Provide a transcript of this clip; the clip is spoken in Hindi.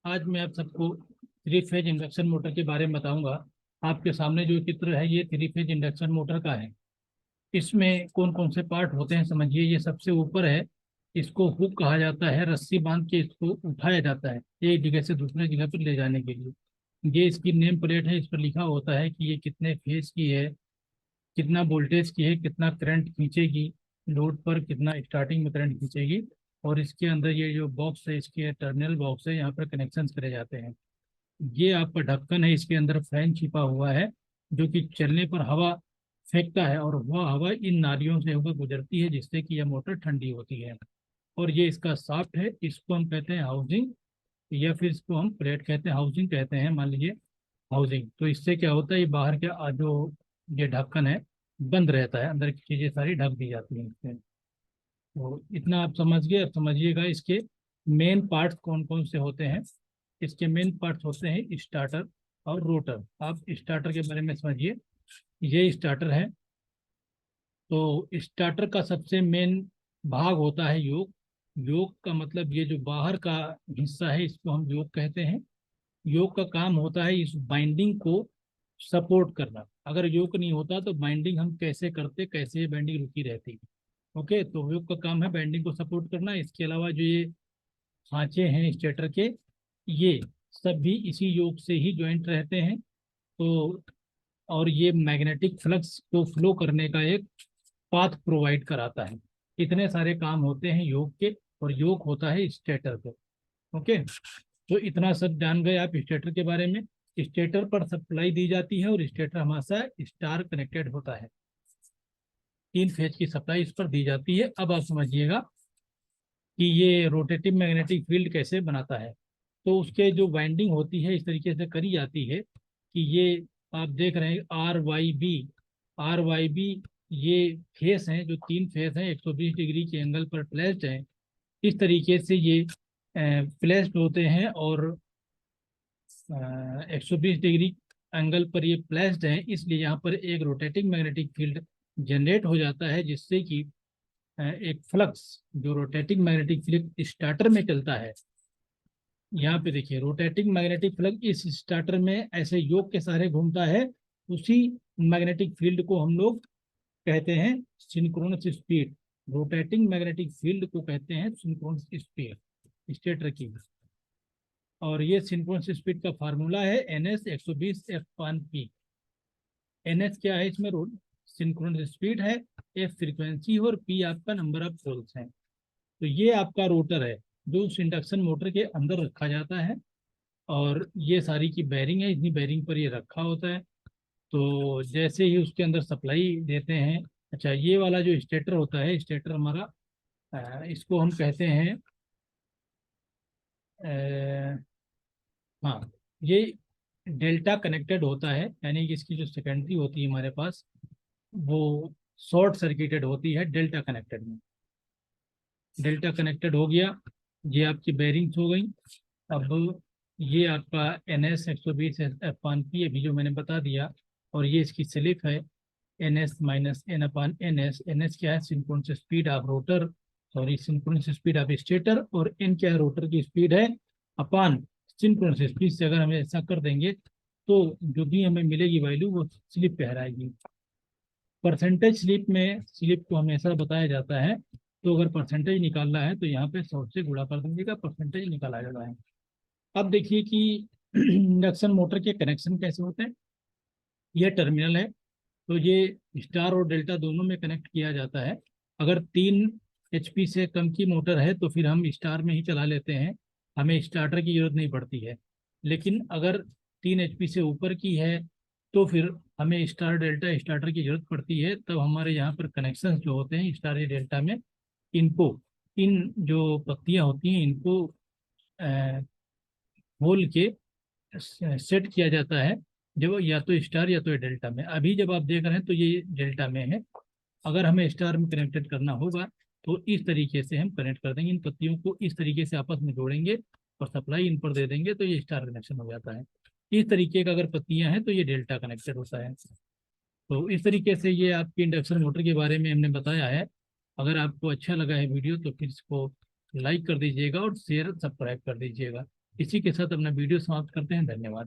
आज मैं आप सबको थ्री फेज इंडक्शन मोटर के बारे में बताऊंगा। आपके सामने जो चित्र है ये थ्री फेज इंडक्शन मोटर का है। इसमें कौन कौन से पार्ट होते हैं समझिए। ये सबसे ऊपर है, इसको हुक कहा जाता है। रस्सी बांध के इसको उठाया जाता है एक जगह से दूसरे जगह पर ले जाने के लिए। ये इसकी नेम प्लेट है, इस पर लिखा होता है कि ये कितने फेज की है, कितना वोल्टेज की है, कितना करंट खींचेगी, लोड पर कितना स्टार्टिंग में करंट खींचेगी। और इसके अंदर ये जो बॉक्स है, इसके टर्मिनल बॉक्स है, यहाँ पर कनेक्शन करे जाते हैं। ये आपका ढक्कन है, इसके अंदर फैन छिपा हुआ है जो कि चलने पर हवा फेंकता है और वह हवा इन नालियों से होकर गुजरती है जिससे कि यह मोटर ठंडी होती है। और ये इसका शाफ्ट है, इसको हम कहते हैं हाउसिंग, या फिर इसको हम प्लेट कहते हैं, हाउसिंग कहते हैं। मान लीजिए हाउसिंग, तो इससे क्या होता है, ये बाहर के जो ये ढक्कन है बंद रहता है, अंदर की चीजें सारी ढक दी जाती हैं इससे। तो इतना आप समझ गए। अब समझिएगा इसके मेन पार्ट्स कौन कौन से होते हैं। इसके मेन पार्ट्स होते हैं स्टार्टर और रोटर। आप स्टार्टर के बारे में समझिए। ये स्टार्टर है, तो स्टार्टर का सबसे मेन भाग होता है योक। योक का मतलब ये जो बाहर का हिस्सा है इसको हम योक कहते हैं। योक का काम होता है इस बाइंडिंग को सपोर्ट करना। अगर योक नहीं होता तो बाइंडिंग हम कैसे करते, कैसे बाइंडिंग रुकी रहती। ओके, तो योक का काम है बाइंडिंग को सपोर्ट करना। इसके अलावा जो ये खांचे हैं स्टेटर के, ये सब भी इसी योक से ही ज्वाइंट रहते हैं। तो और ये मैग्नेटिक फ्लक्स को फ्लो करने का एक पाथ प्रोवाइड कराता है। इतने सारे काम होते हैं योग के, और योग होता है स्टेटर पे। ओके, तो इतना सब जान गए आप स्टेटर के बारे में। स्टेटर पर सप्लाई दी जाती है और स्टेटर हमेशा स्टार कनेक्टेड होता है। 3 फेज की सप्लाई इस पर दी जाती है। अब आप समझिएगा कि ये रोटेटिव मैग्नेटिक फील्ड कैसे बनाता है। तो उसके जो वाइंडिंग होती है इस तरीके से करी जाती है कि ये आप देख रहे हैं आर वाई बी ये फेस हैं, जो 3 फेस हैं 120 डिग्री के एंगल पर प्लेस्ड हैं। इस तरीके से ये प्लेस्ड होते हैं और 120 डिग्री एंगल पर ये प्लेस्ड हैं, इसलिए यहाँ पर एक रोटेटिंग मैग्नेटिक फील्ड जनरेट हो जाता है जिससे कि एक फ्लक्स, जो रोटेटिंग मैग्नेटिक फील्ड स्टार्टर में चलता है। यहाँ पे देखिए रोटेटिंग मैग्नेटिक फ्लक्स इस स्टार्टर में ऐसे योग के सहारे घूमता है। उसी मैग्नेटिक फील्ड को हम लोग कहते हैं synchronous speed. Rotating magnetic field को कहते हैं सिंक्रोनस स्पीड स्टेटर की। और ये सिंक्रोनस स्पीड का फार्मूला है NS 120 F/P। NS क्या है इसमें, सिंक्रोनस स्पीड है, F फ्रीक्वेंसी और P आपका नंबर ऑफ पोल्स है। तो ये आपका रोटर है जो उस इंडक्शन मोटर के अंदर रखा जाता है। और ये सारी की बैरिंग है, इतनी बैरिंग पर ये रखा होता है। तो जैसे ही उसके अंदर सप्लाई देते हैं, अच्छा ये वाला जो स्टेटर होता है, स्टेटर हमारा इसको हम कहते हैं हाँ, ये डेल्टा कनेक्टेड होता है, यानी कि इसकी जो सेकेंडरी होती है हमारे पास वो शॉर्ट सर्किटेड होती है डेल्टा कनेक्टेड में। डेल्टा कनेक्टेड हो गया, ये आपकी बेरिंग्स हो गई। अब ये आपका NS 120 F/P अभी जो मैंने बता दिया। और ये इसकी स्लिप है NS-N/NS। NS क्या है, synchronous speed of rotor, sorry synchronous speed of stator. और N क्या है, रोटर की स्पीड है अपान सिंक्रोनस स्पीड से। अगर हम ऐसा कर देंगे तो जो भी हमें मिलेगी वैल्यू वो स्लिप पे हराएगी। परसेंटेज स्लिप में स्लिप को हमेशा बताया जाता है। तो अगर परसेंटेज निकालना है तो यहाँ पे 100 से गुणा कर दीजिएगा, परसेंटेज निकाला जाता है। अब देखिए कि इंडक्शन मोटर के कनेक्शन कैसे होते हैं। ये टर्मिनल है, तो ये स्टार और डेल्टा दोनों में कनेक्ट किया जाता है। अगर 3 HP से कम की मोटर है तो फिर हम स्टार में ही चला लेते हैं, हमें स्टार्टर की जरूरत नहीं पड़ती है। लेकिन अगर 3 HP से ऊपर की है तो फिर हमें स्टार डेल्टा स्टार्टर की जरूरत पड़ती है। तब हमारे यहाँ पर कनेक्शन जो होते हैं स्टार या डेल्टा में, इनको, इन जो पत्तियाँ होती हैं इनको खोल के सेट किया जाता है, जब या तो स्टार या तो डेल्टा में। अभी जब आप देख रहे हैं तो ये डेल्टा में है। अगर हमें स्टार में कनेक्टेड करना होगा तो इस तरीके से हम कनेक्ट कर देंगे, इन पत्तियों को इस तरीके से आपस में जोड़ेंगे और सप्लाई इन पर दे देंगे तो ये स्टार कनेक्शन हो जाता है। इस तरीके का अगर पत्तियां हैं तो ये डेल्टा कनेक्टेड होता है। तो इस तरीके से ये आपकी इंडक्शन मोटर के बारे में हमने बताया है। अगर आपको अच्छा लगा है वीडियो तो फिर इसको लाइक कर दीजिएगा और शेयर सब्सक्राइब कर दीजिएगा। इसी के साथ अपना वीडियो समाप्त करते हैं। धन्यवाद।